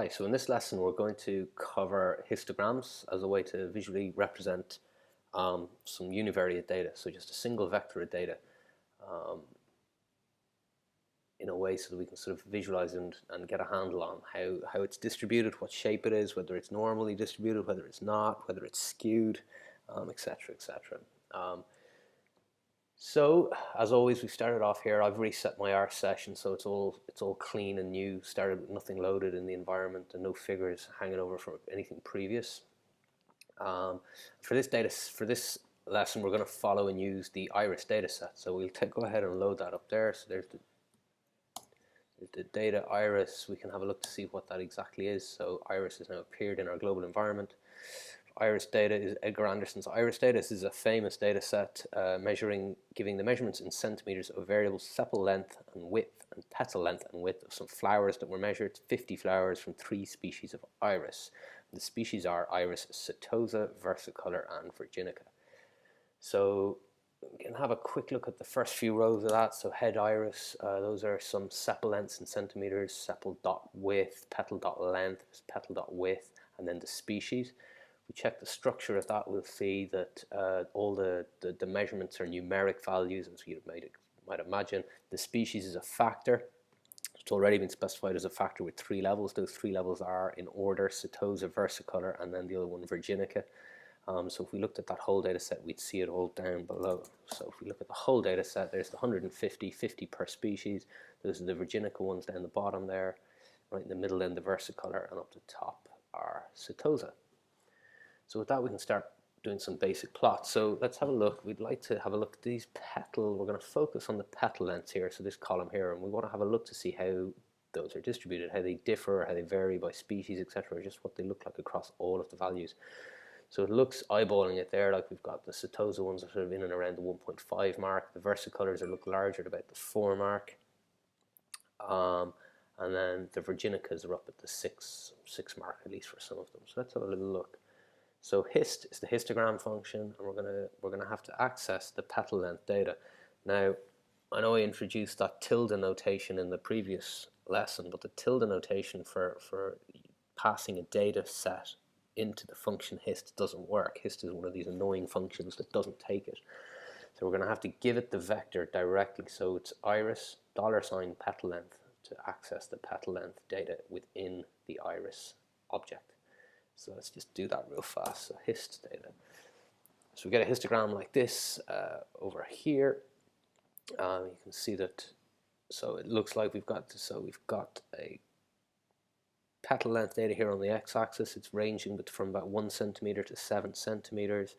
Hi, so in this lesson we're going to cover histograms as a way to visually represent some univariate data, so just a single vector of data um, in a way so that we can sort of visualize and get a handle on how it's distributed, what shape it is, whether it's normally distributed, whether it's not, whether it's skewed, etc., etc. So, as always, we started off here. I've reset my R session, so it's all clean and new. Started with nothing loaded in the environment and no figures hanging over from anything previous. For this lesson, we're going to follow and use the iris data set. So we'll go ahead and load that up there. So there's the data iris. We can have a look to see what that exactly is. So iris has now appeared in our global environment. Iris data is Edgar Anderson's iris data. This is a famous data set giving the measurements in centimeters of variable sepal length and width and petal length and width of some flowers that were measured, 50 flowers from 3 species of iris. The species are iris setosa, versicolor, and virginica. So we can have a quick look at the first few rows of that. So head iris, those are some sepal lengths in centimeters, sepal dot width, petal dot length, petal dot width, and then the species. We check the structure of that, we'll see that all the measurements are numeric values, as you might imagine. The species is a factor. It's already been specified as a factor with 3 levels. Those 3 levels are in order: setosa, versicolor, and then the other one, virginica. So if we looked at that whole data set, we'd see it all down below. So if we look at the whole data set, there's the 150, 50 per species. Those are the virginica ones down the bottom there. Right in the middle, then the versicolor, and up the top are setosa. So with that, we can start doing some basic plots. So let's have a look. We'd like to have a look at these petal. We're going to focus on the petal lengths here, so this column here, and we want to have a look to see how those are distributed, how they differ, how they vary by species, etc., just what they look like across all of the values. So it looks, eyeballing it there, like we've got the setosa ones are sort of in and around the 1.5 mark. The versicolors look larger at about the 4 mark. And then the virginicas are up at the 6 mark, at least for some of them. So let's have a little look. So hist is the histogram function, and we're gonna have to access the petal length data. Now, I know I introduced that tilde notation in the previous lesson, but the tilde notation for passing a data set into the function hist doesn't work. Hist is one of these annoying functions that doesn't take it. So we're going to have to give it the vector directly. So it's iris $ petal length to access the petal length data within the iris object. So let's just do that real fast. So hist data. So we get a histogram like this over here. You can see that. So it looks like we've got a petal length data here on the x-axis. It's ranging from about 1 centimeter to 7 centimeters.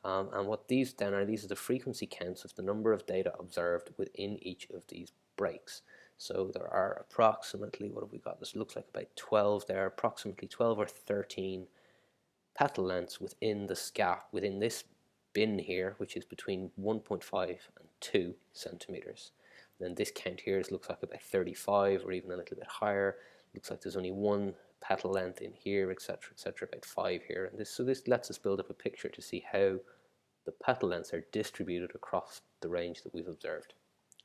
And what these then are, these are the frequency counts of the number of data observed within each of these breaks. So there are approximately, what have we got? This looks like about 12 there, approximately 12 or 13 petal lengths within this gap, within this bin here, which is between 1.5 and 2 centimeters. And then this count here looks like about 35 or even a little bit higher. Looks like there's only 1 petal length in here, etc., etc., about 5 here. And this lets us build up a picture to see how the petal lengths are distributed across the range that we've observed.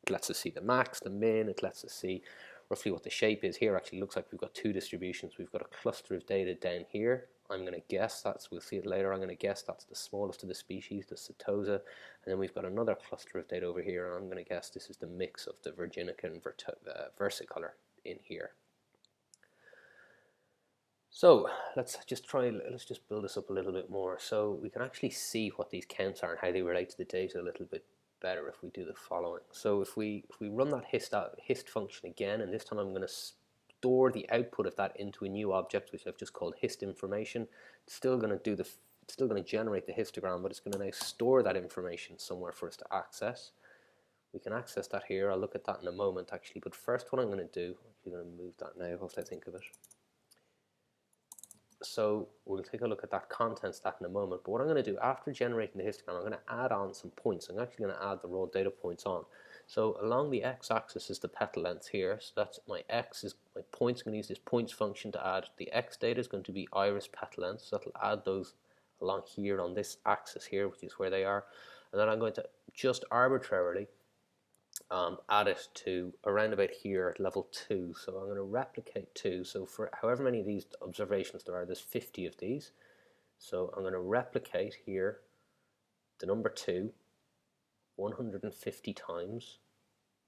It lets us see the max, the min. It lets us see roughly what the shape is here. Actually looks like we've got 2 distributions. We've got a cluster of data down here. I'm going to guess we'll see it later, I'm going to guess that's the smallest of the species, the setosa. And then we've got another cluster of data over here, and I'm going to guess this is the mix of the virginica and versicolor in here. So let's just build this up a little bit more, so we can actually see what these counts are and how they relate to the data a little bit better if we do the following. So if we run that hist function again, and this time I'm going to store the output of that into a new object which I've just called hist information. It's still going to generate the histogram, but it's going to now store that information somewhere for us to access. We can access that here. I'll look at that in a moment actually, but first what I'm going to do, I'm actually going to move that now whilst I think of it. So we'll take a look at that content stat in a moment, but what I'm going to do after generating the histogram, I'm going to add on some points. I'm actually going to add the raw data points on. So along the x-axis is the petal length here, so that's my points. I'm going to use this points function to add. The x data is going to be iris petal length, so that'll add those along here on this axis here, which is where they are. And then I'm going to just arbitrarily add it to around about here at level 2. So I'm going to replicate 2. So for however many of these observations there are, there's 50 of these. So I'm going to replicate here the number 2 150 times.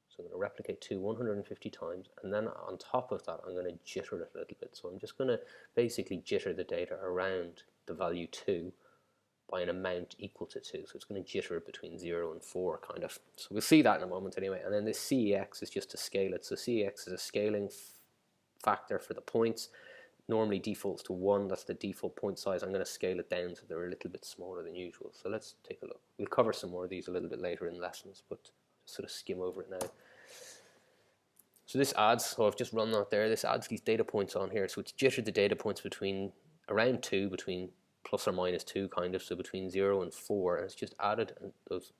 So I'm going to replicate 2 150 times, and then on top of that I'm going to jitter it a little bit. So I'm just going to basically jitter the data around the value 2 by an amount equal to 2. So it's going to jitter it between 0 and 4 kind of. So we'll see that in a moment anyway. And then this CEX is just to scale it. So CEX is a scaling factor for the points. Normally defaults to 1, that's the default point size. I'm going to scale it down so they're a little bit smaller than usual. So let's take a look. We'll cover some more of these a little bit later in lessons, but just sort of skim over it now. So this adds, so I've just run that there, this adds these data points on here. So it's jittered the data points between around 2, between plus or minus 2 kind of, so between 0 and 4, and it's just added those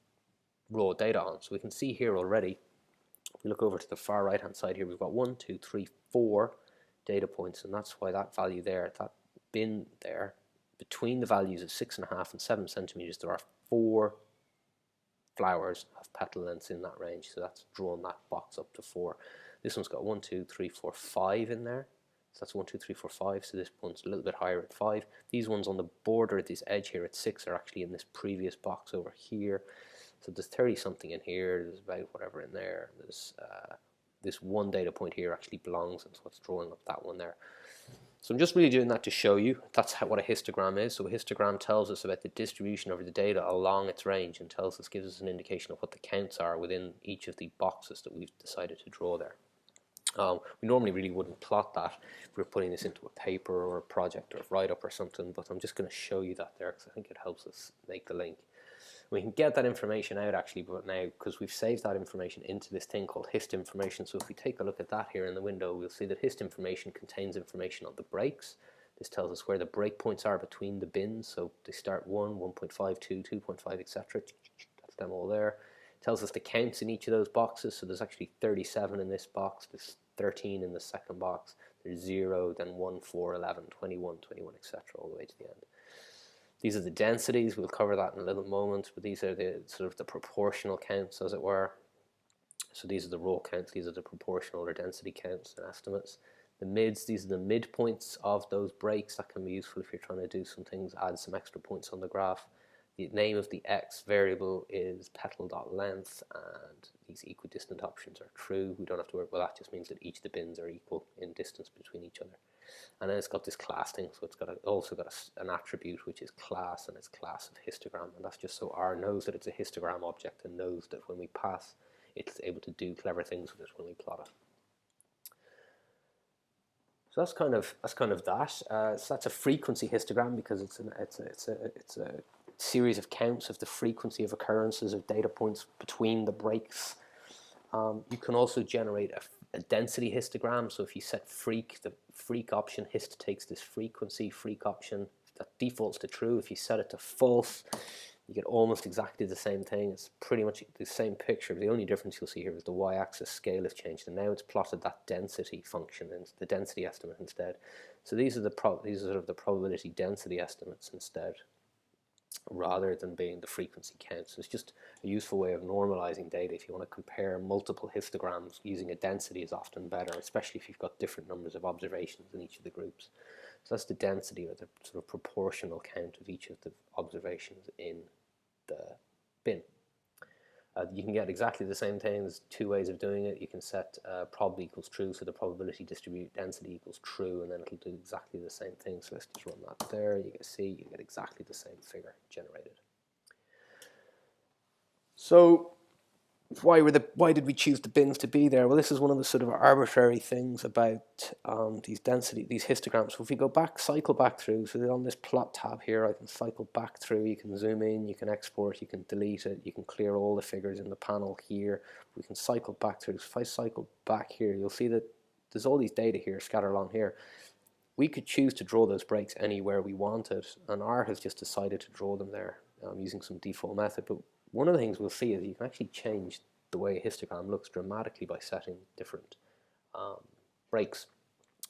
raw data on. So we can see here already, if we look over to the far right hand side here, we've got 1, 2, 3, 4 data points, and that's why that value there, that bin there, between the values of 6.5 and 7 centimeters, there are 4 flowers of petal lengths in that range. So that's drawn that box up to 4. This one's got 1, 2, 3, 4, 5 in there. So that's 1, 2, 3, 4, 5. So this one's a little bit higher at 5. These ones on the border at this edge here at 6 are actually in this previous box over here. So there's 30 something in here. There's about whatever in there. There's this one data point here actually belongs, and so it's drawing up that one there. So I'm just really doing that to show you that's what a histogram is. So a histogram tells us about the distribution of the data along its range, and gives us an indication of what the counts are within each of the boxes that we've decided to draw there. We normally really wouldn't plot that if we were putting this into a paper or a project or a write-up or something, but I'm just going to show you that there because I think it helps us make the link. We can get that information out actually, but now because we've saved that information into this thing called hist information. So if we take a look at that here in the window, we'll see that hist information contains information on the breaks. This tells us where the break points are between the bins. So they start 1, 1.5, 2, 2.5, etc. That's them all there. It tells us the counts in each of those boxes. So there's actually 37 in this box. There's 13 in the second box. There's 0, then 1, 4, 11, 21, 21, etc. all the way to the end. These are the densities. We'll cover that in a little moment, but these are the sort of the proportional counts, as it were. So these are the raw counts. These are the proportional or density counts and estimates. The mids, these are the midpoints of those breaks. That can be useful if you're trying to do some things, add some extra points on the graph. The name of the x variable is petal.length, and these equidistant options are true. We don't have to worry. Well, that just means that each of the bins are equal in distance between each other. And then it's got this class thing, so it's also got an attribute which is class, and it's class of histogram, and that's just so R knows that it's a histogram object and knows that when we pass, it's able to do clever things with it when we plot it. So that's kind of that. So that's a frequency histogram because it's a series of counts of the frequency of occurrences of data points between the breaks. You can also generate a density histogram. So if you set freak, the freak option, hist takes this frequency, freak option, that defaults to true. If you set it to false, you get almost exactly the same thing. It's pretty much the same picture. The only difference you'll see here is the y-axis scale has changed, and now it's plotted that density function and the density estimate instead. So these are sort of the probability density estimates instead, rather than being the frequency count. So it's just a useful way of normalizing data. If you want to compare multiple histograms, using a density is often better, especially if you've got different numbers of observations in each of the groups. So that's the density, or the sort of proportional count of each of the observations in the bin. You can get exactly the same thing. There's two ways of doing it. You can set prob equals true, so the probability distribute density equals true, and then it'll do exactly the same thing. So let's just run that there. You can see you get exactly the same figure generated. So why did we choose the bins to be there? Well, this is one of the sort of arbitrary things about these histograms. So if we go back, cycle back through, so on this plot tab here, I can cycle back through. You can zoom in, you can export, you can delete it, you can clear all the figures in the panel here. We can cycle back through. So if I cycle back here, you'll see that there's all these data here scattered along here. We could choose to draw those breaks anywhere we wanted, and R has just decided to draw them there using some default method. But one of the things we'll see is you can actually change the way a histogram looks dramatically by setting different breaks.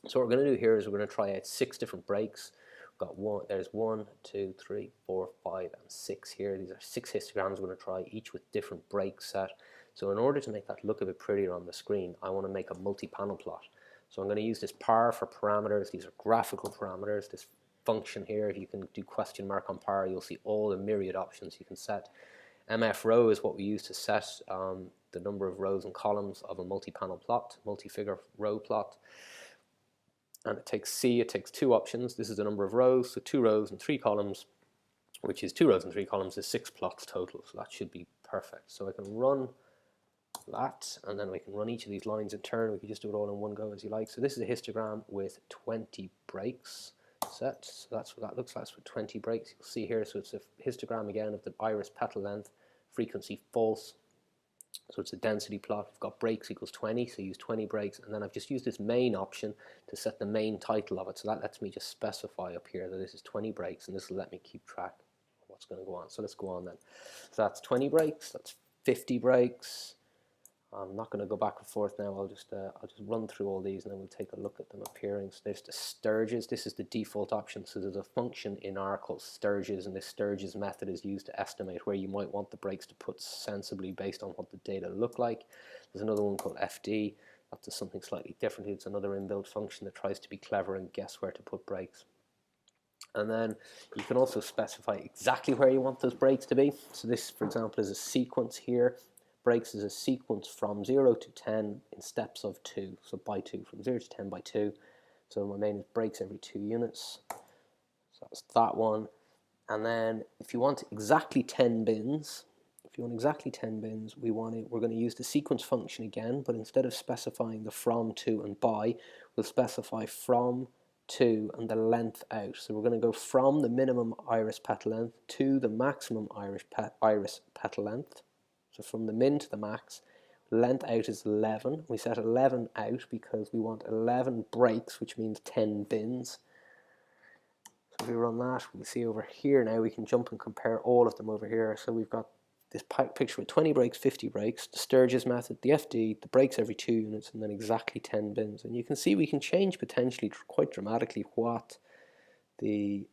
So what we're going to do here is we're going to try out 6 different breaks. We've got one, there's 1, 2, 3, 4, 5, and 6 here. These are 6 histograms we're going to try, each with different breaks set. So in order to make that look a bit prettier on the screen, I want to make a multi-panel plot. So I'm going to use this par for parameters. These are graphical parameters. This function here, if you can do question mark on par, you'll see all the myriad options you can set. MF row is what we use to set the number of rows and columns of a multi-panel plot, multi-figure row plot. And it takes C, it takes 2 options. This is the number of rows, so 2 rows and 3 columns, which is 2 rows and 3 columns is 6 plots total. So that should be perfect. So I can run that, and then we can run each of these lines in turn. We can just do it all in one go as you like. So this is a histogram with 20 breaks set. So that's what that looks like with 20 breaks. You'll see here, so it's a histogram again of the iris petal length, frequency false. So it's a density plot. We've got breaks equals 20, so use 20 breaks, and then I've just used this main option to set the main title of it. So that lets me just specify up here that this is 20 breaks, and this will let me keep track of what's going to go on. So let's go on then. So that's 20 breaks, that's 50 breaks. I'm not going to go back and forth now. I'll just run through all these, and then we'll take a look at them appearing. So there's the Sturges. This is the default option. So there's a function in R called Sturges, and this Sturges method is used to estimate where you might want the breaks to put sensibly based on what the data look like. There's another one called FD. That does something slightly different. It's another inbuilt function that tries to be clever and guess where to put breaks. And then you can also specify exactly where you want those breaks to be. So this, for example, is a sequence here. Breaks is a sequence from 0 to 10 in steps of 2, so by 2, from 0 to 10 by 2. So my main is breaks every 2 units. So that's that one. And then if you want exactly 10 bins, we're going to use the sequence function again, but instead of specifying the from, to, and by, we'll specify from, to, and the length out. So we're going to go from the minimum iris petal length to the maximum iris petal length. So from the min to the max, length out is 11. We set 11 out because we want 11 breaks, which means 10 bins. So if we run that, we see over here now, we can jump and compare all of them over here. So we've got this picture with 20 breaks, 50 breaks, the Sturges method, the FD, the breaks every 2 units, and then exactly 10 bins. And you can see we can change potentially quite dramatically what the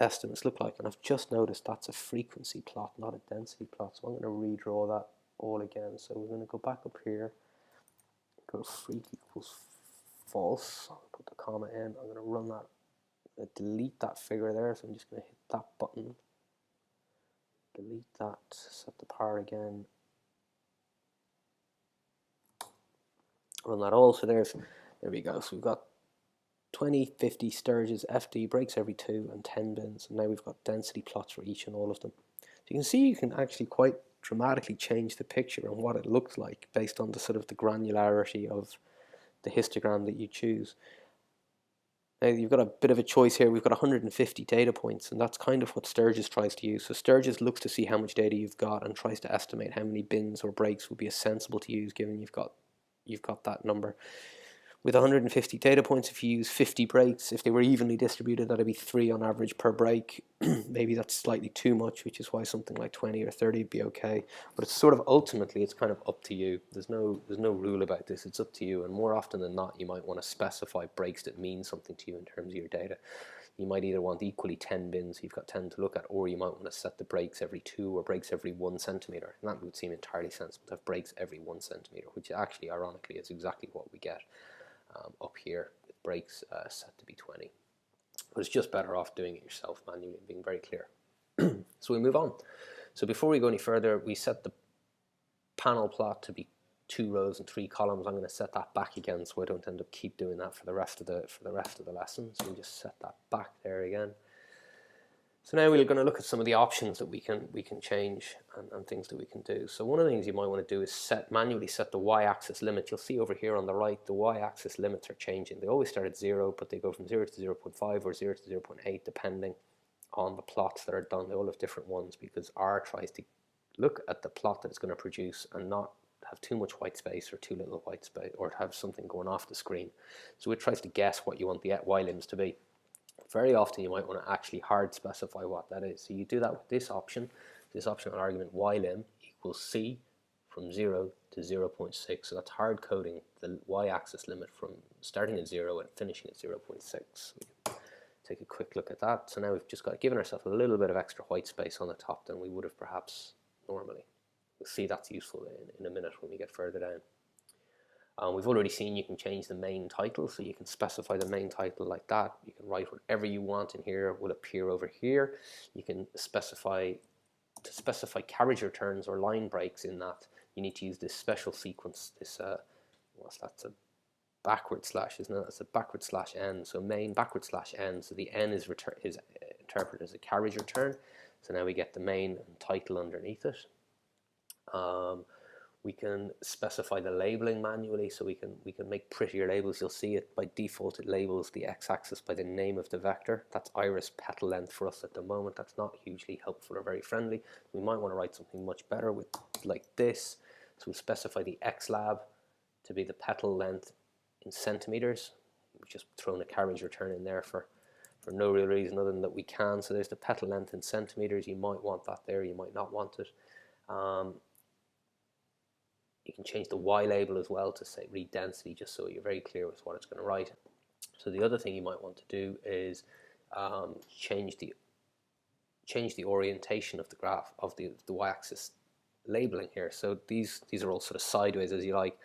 estimates look like, and I've just noticed that's a frequency plot, not a density plot, so I'm going to redraw that all again. So we're going to go back up here, go freq equals false, I'll put the comma in, I'm going to run that, delete that figure there, so I'm just going to hit that button, delete that, set the par again, run that all. So there we go. So we've got 20, 50 Sturges, FD, breaks every 2, and 10 bins. And now we've got density plots for each and all of them. So you can see you can actually quite dramatically change the picture and what it looks like based on the sort of the granularity of the histogram that you choose. Now you've got a bit of a choice here. We've got 150 data points, and that's kind of what Sturges tries to use. So Sturges looks to see how much data you've got and tries to estimate how many bins or breaks would be sensible to use given you've got that number. With 150 data points, if you use 50 breaks, if they were evenly distributed, that'd be 3 on average per break. Maybe that's slightly too much, which is why something like 20 or 30 would be okay. But it's sort of ultimately, it's kind of up to you. There's no rule about this. It's up to you. And more often than not, you might want to specify breaks that mean something to you in terms of your data. You might either want equally 10 bins, you've got 10 to look at, or you might want to set the breaks every 2 or breaks every 1 centimeter. And that would seem entirely sensible to have breaks every 1 centimeter, which actually, ironically, is exactly what we get up here with breaks set to be 20. But it's just better off doing it yourself manually and being very clear. So we move on. So before we go any further, we set the panel plot to be 2 rows and 3 columns. I'm going to set that back again so I don't end up keep doing that for the rest of the lesson. So we just set that back there again. So now we're going to look at some of the options that we can change and things that we can do. So one of the things you might want to do is manually set the y-axis limit. You'll see over here on the right the y-axis limits are changing. They always start at 0, but they go from 0 to 0.5 or 0 to 0.8 depending on the plots that are done. They all have different ones because R tries to look at the plot that it's going to produce and not have too much white space or too little white space, or have something going off the screen. So it tries to guess what you want the y-limbs to be. Very often you might want to actually hard specify what that is. So you do that with this option argument y-lim equals c from 0 to 0.6. So that's hard coding the y-axis limit from starting at 0 and finishing at 0.6. take a quick look at that. So now we've just got given ourselves a little bit of extra white space on the top than we would have perhaps normally. We'll see that's useful in a minute when we get further down. We've already seen you can change the main title, so you can specify the main title like that. You can write whatever you want in here, will appear over here. You can specify, to specify carriage returns or line breaks in that, you need to use this special sequence, this, what's that, it's a backward slash, isn't it? It's a backward slash n, so main backward slash n, so the n is interpreted as a carriage return. So now we get the main and title underneath it. We can specify the labeling manually, so we can make prettier labels. You'll see it by default, it labels the x-axis by the name of the vector. That's iris petal length for us at the moment. That's not hugely helpful or very friendly. We might want to write something much better with like this. So we'll specify the x-lab to be the petal length in centimeters. We've just thrown a carriage return in there for no real reason other than that we can. So there's the petal length in centimeters. You might want that there, you might not want it. You can change the Y label as well to say read density, just so you're very clear with what it's going to write. So the other thing you might want to do is change the orientation of the graph of the y-axis labeling here. So these are all sort of sideways as you like.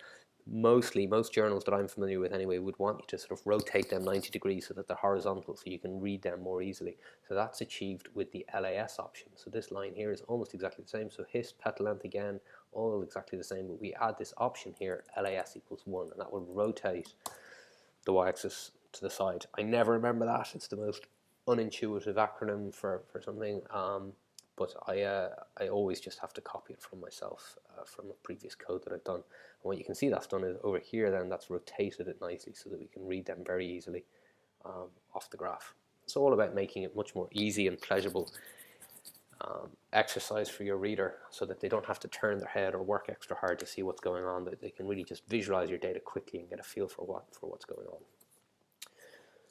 Most journals that I'm familiar with anyway would want you to sort of rotate them 90 degrees so that they're horizontal, so you can read them more easily. So that's achieved with the LAS option. So this line here is almost exactly the same. So his petal length again, all exactly the same, but we add this option here, LAS equals 1, and that will rotate the y-axis to the side. I never remember that. It's the most unintuitive acronym for something. But I always just have to copy it from myself, from a previous code that I've done. And what you can see that's done is over here, then that's rotated it nicely so that we can read them very easily off the graph. It's all about making it much more easy and pleasurable exercise for your reader, so that they don't have to turn their head or work extra hard to see what's going on, that they can really just visualize your data quickly and get a feel for what's going on.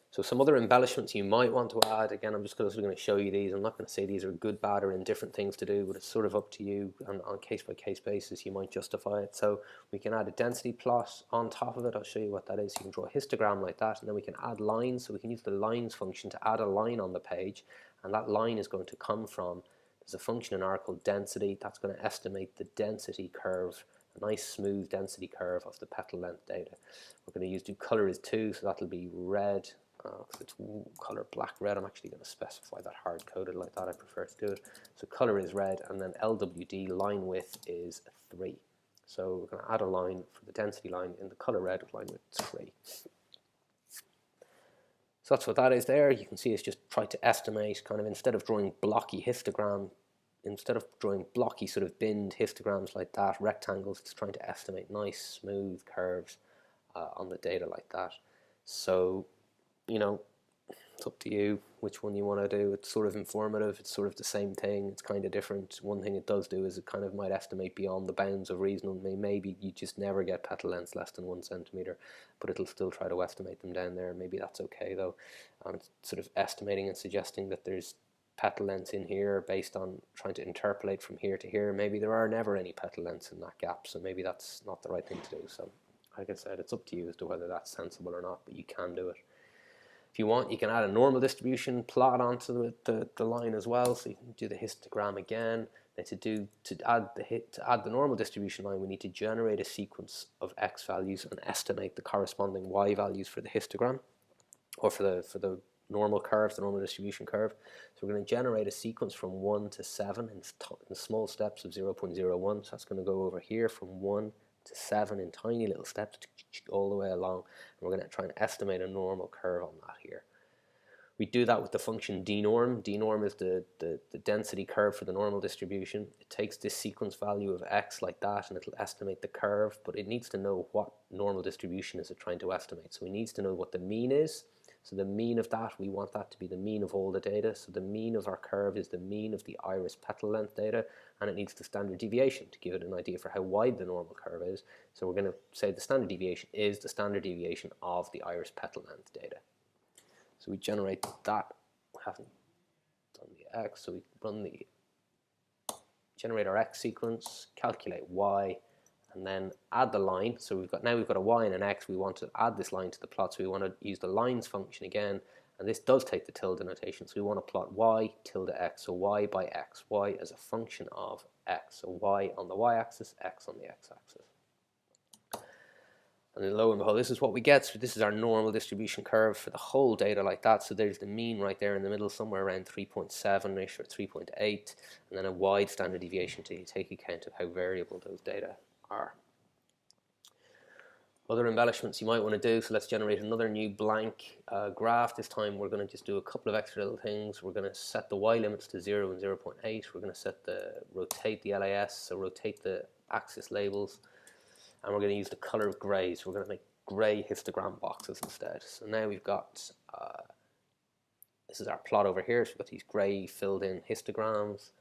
So some other embellishments you might want to add, again, I'm just going to show you these. I'm not going to say these are good, bad, or indifferent things to do, but it's sort of up to you. On a case-by-case basis, you might justify it. So we can add a density plot on top of it. I'll show you what that is. You can draw a histogram like that, and then we can add lines. So we can use the lines function to add a line on the page, and that line is going to come from, there's a function in R called density. That's going to estimate the density curve, a nice smooth density curve of the petal length data. We're going to do color is 2, so that'll be red. Because it's color black red, I'm actually going to specify that hard coded like that. I prefer to do it. So color is red, and then LWD line width is 3. So we're going to add a line for the density line in the color red with line width 3. So that's what that is there. You can see it's just try to estimate, kind of, instead of drawing blocky histogram, instead of drawing blocky sort of binned histograms like that, rectangles, it's trying to estimate nice smooth curves on the data like that. So, you know, it's up to you which one you want to do. It's sort of informative, it's sort of the same thing, it's kind of different. One thing it does do is it kind of might estimate beyond the bounds of reason. Maybe you just never get petal lengths less than 1 centimeter, but it'll still try to estimate them down there. Maybe that's okay though. It's sort of estimating and suggesting that there's petal lengths in here based on trying to interpolate from here to here. Maybe there are never any petal lengths in that gap, so maybe that's not the right thing to do. So like I said, it's up to you as to whether that's sensible or not, but you can do it. If you want, you can add a normal distribution plot onto the line as well, so you can do the histogram again. Then to add the normal distribution line, we need to generate a sequence of x values and estimate the corresponding y values for the histogram, or for the normal curve, the normal distribution curve. So we're going to generate a sequence from 1 to 7 in small steps of 0.01. So that's going to go over here from 1 to 7 in tiny little steps all the way along, and we're going to try and estimate a normal curve on that here. We do that with the function dnorm. Dnorm is the density curve for the normal distribution. It takes this sequence value of x like that, and it'll estimate the curve, but it needs to know what normal distribution is it trying to estimate. So it needs to know what the mean is. So the mean of that, we want that to be the mean of all the data. So the mean of our curve is the mean of the iris petal length data, and it needs the standard deviation to give it an idea for how wide the normal curve is. So we're going to say the standard deviation is the standard deviation of the iris petal length data. So we generate that. We haven't done the x, so we run generate our x sequence, calculate y, and then add the line. So we've got a y and an x. We want to add this line to the plot, so we want to use the lines function again And this does take the tilde notation, so we want to plot y tilde x, so y by x, y as a function of x, so y on the y-axis, x on the x-axis. And then lo and behold, this is what we get. So this is our normal distribution curve for the whole data like that. So there's the mean right there in the middle, somewhere around 3.7-ish or 3.8, and then a wide standard deviation to take account of how variable those data are. Other embellishments you might want to do, so let's generate another new blank graph. This time we're going to just do a couple of extra little things. We're going to set the y limits to 0 and 0.8. We're going to rotate the LAS, so rotate the axis labels. And we're going to use the color of grey, so we're going to make grey histogram boxes instead. So now we've got, this is our plot over here, so we've got these grey filled in histograms.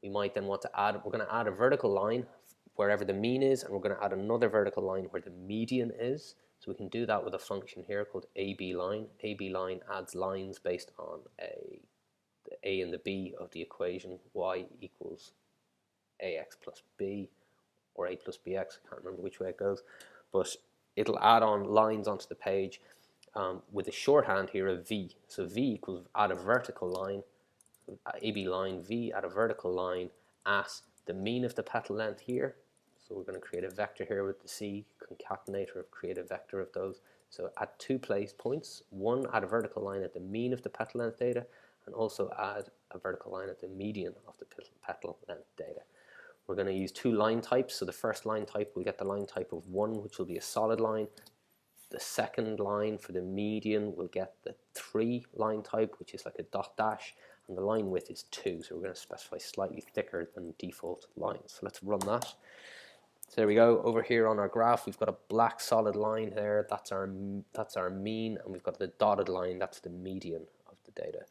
We might then want to add, we're going to add a vertical line wherever the mean is, and we're going to add another vertical line where the median is. So we can do that with a function here called AB line. AB line adds lines based on the A and the B of the equation y equals AX plus B, or A plus BX, I can't remember which way it goes, but it'll add on lines onto the page with a shorthand here of V. So V equals add a vertical line, AB line, V add a vertical line at the mean of the petal length here. So we're going to create a vector here with the C concatenator of create a vector of those. So at 2 points, one add a vertical line at the mean of the petal length data, and also add a vertical line at the median of the petal length data. We're going to use 2 line types. So the first line type, we'll get the line type of 1, which will be a solid line. The second line for the median, we'll get the 3 line type, which is like a dot dash, and the line width is 2. So we're going to specify slightly thicker than default lines. So let's run that. So there we go. Over here on our graph, we've got a black solid line there. That's our mean, and we've got the dotted line. That's the median of the data.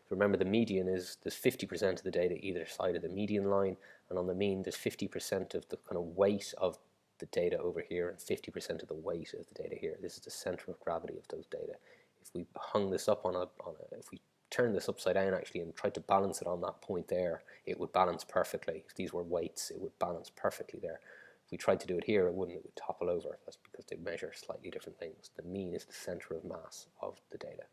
Remember, the median is there's 50% of the data either side of the median line, and on the mean there's 50% of the kind of weight of the data over here and 50% of the weight of the data here. This is the center of gravity of those data. If we hung this up if we turn this upside down actually and tried to balance it on that point there, it would balance perfectly. If these were weights, it would balance perfectly there. If we tried to do it here, it wouldn't. It would topple over. That's because they measure slightly different things. The mean is the center of mass of the data.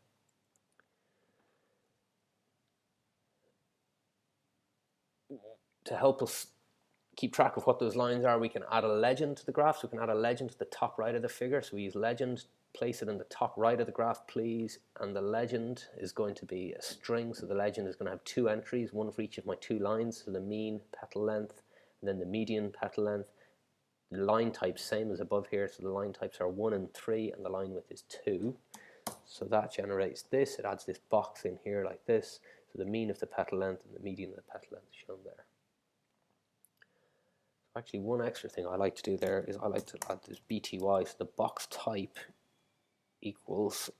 To help us keep track of what those lines are, we can add a legend to the graph. So we can add a legend to the top right of the figure. So we use legend, place it in the top right of the graph, please. And the legend is going to be a string. So the legend is going to have 2 entries, one for each of my 2 lines. So the mean petal length, and then the median petal length. The line type, same as above here. So the line types are 1 and 3, and the line width is 2. So that generates this. It adds this box in here like this. So the mean of the petal length and the median of the petal length is shown there. Actually, one extra thing I like to do there is I like to add this BTY, so the box type equals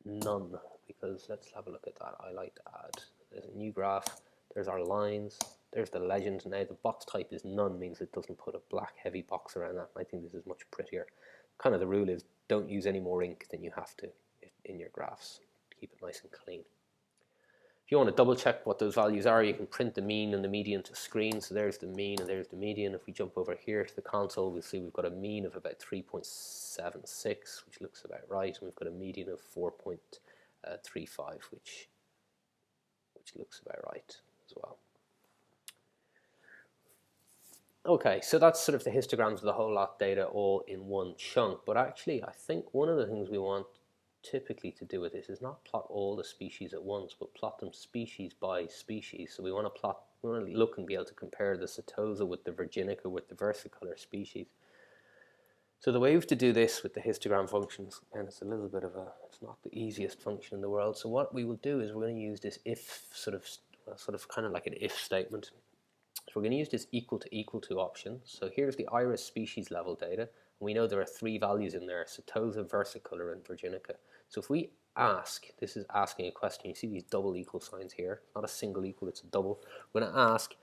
none, because let's have a look at that. I like to add, there's a new graph, there's our lines, there's the legend. Now the box type is none, means it doesn't put a black heavy box around that. I think this is much prettier. Kind of the rule is don't use any more ink than you have to in your graphs. Keep it nice and clean. If you want to double check what those values are, you can print the mean and the median to screen. So there's the mean and there's the median. If we jump over here to the console, we'll see we've got a mean of about 3.76, which looks about right, and we've got a median of 4.35, which looks about right as well. Okay, so that's sort of the histograms of the whole lot data all in one chunk. But actually, I think one of the things we want typically to do with this is not plot all the species at once, but plot them species by species. So we want to look and be able to compare the Setosa with the Virginica with the versicolor species. So the way we have to do this with the histogram functions, and it's it's not the easiest function in the world. So what we will do is we're going to use this if sort of kind of like an if statement. So we're going to use this equal to option. So here's the iris species level data. And we know there are 3 values in there: Setosa, versicolor, and Virginica. So if we ask, this is asking a question, you see these double equal signs here, not a single equal, it's a double. We're going to ask,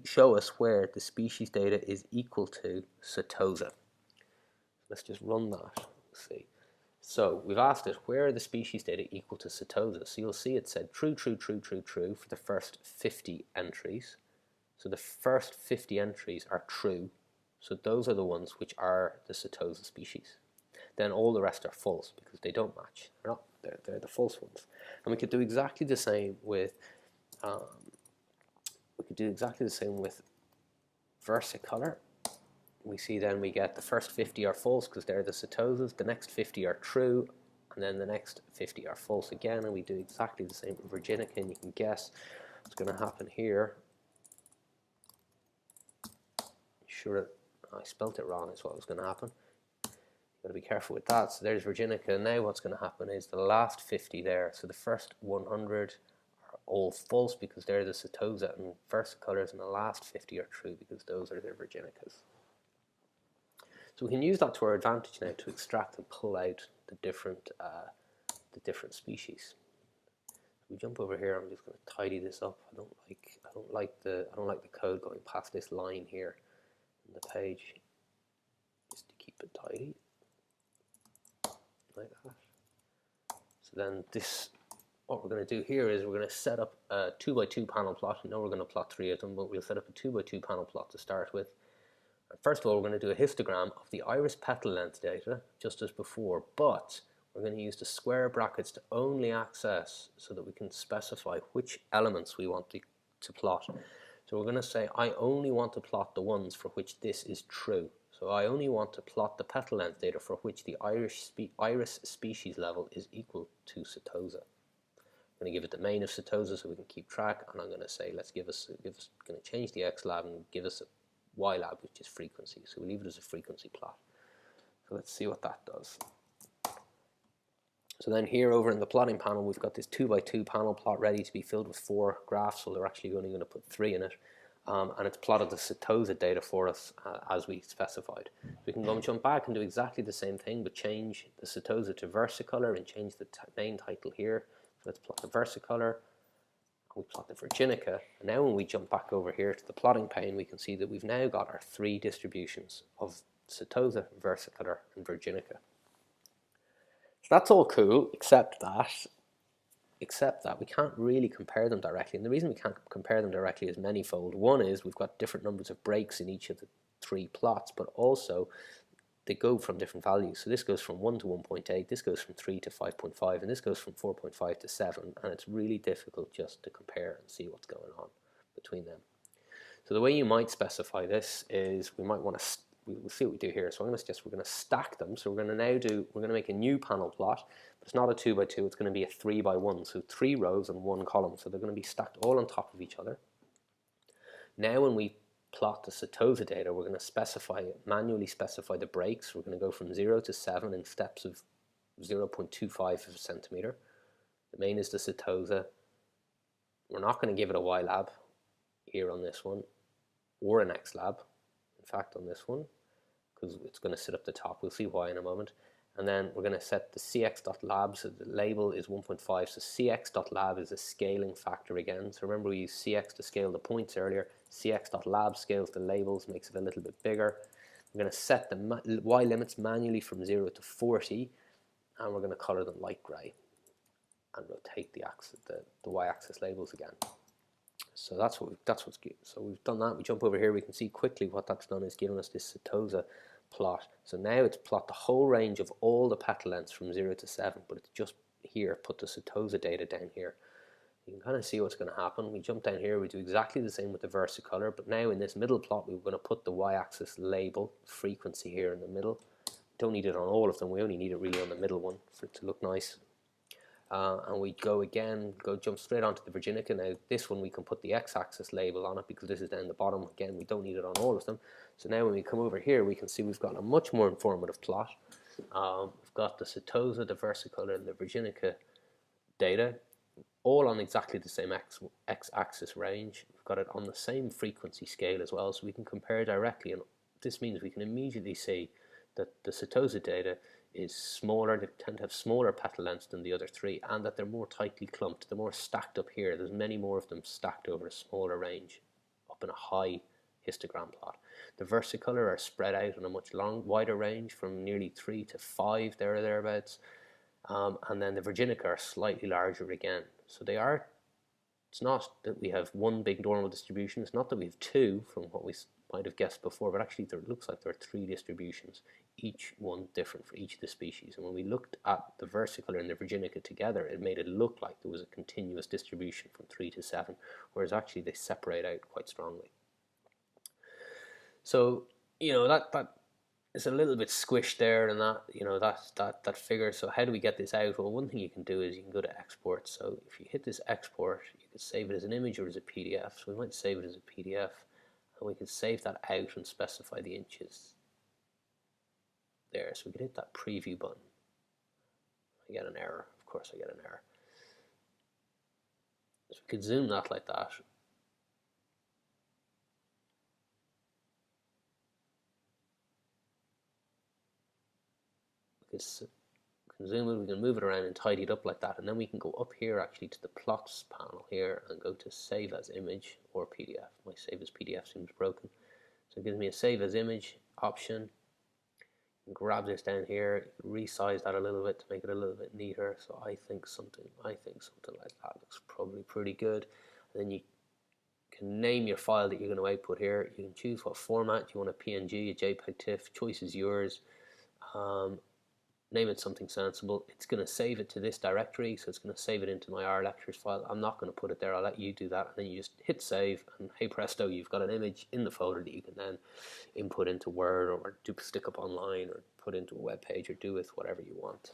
show us where the species data is equal to Setosa. Let's just run that. Let's see. So we've asked it, where are the species data equal to Setosa? So you'll see it said true, true, true, true, true for the first 50 entries. So the first 50 entries are true. So those are the ones which are the Setosa species. then all the rest are false because they don't match. They're not. They're the false ones. And we could do exactly the same with versicolor. We see then we get the first 50 are false because they're the setosas, the next 50 are true, and then the next 50 are false again, and we do exactly the same with virginica, and you can guess what's going to happen here. Sure, I spelt it wrong, is what was going to happen. You've got to be careful with that. So there's virginica. Now what's going to happen is the last 50 there, so the first 100 are all false because they're the setosa and versicolors, and the last 50 are true because those are their virginicas. So we can use that to our advantage now to extract and pull out the different species. So we jump over here. I'm just going to tidy this up. I don't like the code going past this line here in the page. Just to keep it tidy, like that. So then what we're going to do here is we're going to set up a 2x2 panel plot. I know we're going to plot 3 of them, but we'll set up a 2x2 panel plot to start with. First of all, we're going to do a histogram of the iris petal length data, just as before, but we're going to use the square brackets to only access so that we can specify which elements we want to plot. So we're going to say, I only want to plot the ones for which this is true. So I only want to plot the petal length data for which the iris species level is equal to setosa. I'm going to give it the main of setosa so we can keep track, and I'm going to say, going to change the X lab and give us a Y lab, which is frequency. So we leave it as a frequency plot. So let's see what that does. So then here over in the plotting panel, we've got this 2x2 panel plot ready to be filled with 4 graphs. So they're actually only going to put 3 in it. And it's plotted the setosa data for us as we specified. We can go and jump back and do exactly the same thing, but change the setosa to versicolor and change the main title here. So let's plot the versicolor. We plot the virginica, and now when we jump back over here to the plotting pane, we can see that we've now got our 3 distributions of setosa, versicolor, and virginica. So that's all cool, except that we can't really compare them directly, and the reason we can't compare them directly is manifold. One is we've got different numbers of breaks in each of the 3 plots, but also they go from different values. So this goes from 1 to 1.8, this goes from 3 to 5.5, and this goes from 4.5 to 7, and it's really difficult just to compare and see what's going on between them. So the way you might specify this is we'll see what we do here. So we're going to stack them. So we're going to make a new panel plot, but it's not a 2x2, it's going to be a 3x1, so 3 rows and 1 column. So they're going to be stacked all on top of each other. Now when we plot the setosa data, we're going to manually specify the breaks. We're going to go from 0 to 7 in steps of 0.25 of a centimeter. The main is the setosa. We're not going to give it a Y lab here on this one, or an X lab, in fact, on this one, because it's going to sit up the top. We'll see why in a moment. And then we're going to set the cx.lab, so the label is 1.5, so cx.lab is a scaling factor again. So remember we used cx to scale the points earlier. cx.lab scales the labels, makes it a little bit bigger. We're going to set the y limits manually from 0 to 40, and we're going to color them light gray and rotate the y-axis labels again. So that's what's good. So we've done that. We jump over here. We can see quickly what that's done is given us this setosa plot. So now it's plot the whole range of all the petal lengths from 0 to 7, but it's just here put the setosa data down here. You can kind of see what's going to happen. We jump down here. We do exactly the same with the versicolor, but now in this middle plot we're going to put the y-axis label frequency here in the middle. Don't need it on all of them. We only need it really on the middle one for it to look nice. And we jump straight onto the virginica. Now this one we can put the x-axis label on it because this is down the bottom. Again, we don't need it on all of them. So now when we come over here, we can see we've got a much more informative plot. We've got the setosa, the versicolor, and the virginica data, all on exactly the same x-axis range. We've got it on the same frequency scale as well, so we can compare directly. And this means we can immediately see that the setosa data is smaller, they tend to have smaller petal lengths than the other 3, and that they're more tightly clumped, they're more stacked up here. There's many more of them stacked over a smaller range up in a high histogram plot. The versicolor are spread out on a much wider range from nearly 3 to 5 there or thereabouts, and then the virginica are slightly larger again. So they are, it's not that we have one big normal distribution, it's not that we have 2 from what might have guessed before, but actually it looks like there are 3 distributions, each one different for each of the species. And when we looked at the versicolor and the virginica together, it made it look like there was a continuous distribution from 3 to 7, whereas actually they separate out quite strongly. So, that is a little bit squished there, and that figure. So how do we get this out? Well, one thing you can do is you can go to export. So if you hit this export, you can save it as an image or as a PDF. So we might save it as a PDF, and we can save that out and specify the inches there. So we can hit that preview button. I get an error. Of course I get an error. So we could zoom that like that. We can zoom it, we can move it around and tidy it up like that, and then we can go up here actually to the plots panel here and go to save as image or PDF. My save as PDF seems broken, so it gives me a save as image option. Grab this down here, resize that a little bit to make it a little bit neater. So I think something like that looks probably pretty good. And then you can name your file that you're going to output here. You can choose what format you want, a PNG, a JPEG, TIFF. Choice is yours. Name it something sensible. It's going to save it to this directory, so it's going to save it into my R lectures file. I'm not going to put it there. I'll let you do that, and then you just hit save, and hey presto, you've got an image in the folder that you can then input into Word or stick up online or put into a web page or do with whatever you want.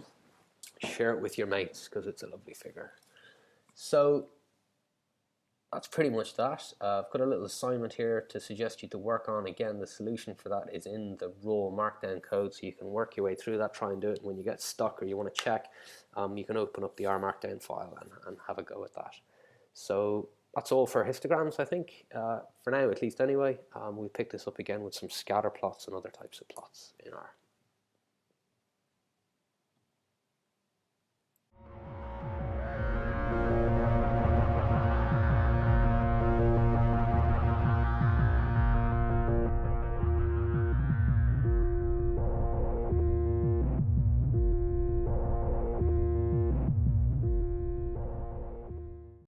Share it with your mates because it's a lovely figure. So that's pretty much that. I've got a little assignment here to suggest you to work on. Again, the solution for that is in the raw markdown code, so you can work your way through that, try and do it. And when you get stuck or you want to check, you can open up the R markdown file and have a go at that. So that's all for histograms, I think, for now at least anyway. We'll pick this up again with some scatter plots and other types of plots in R.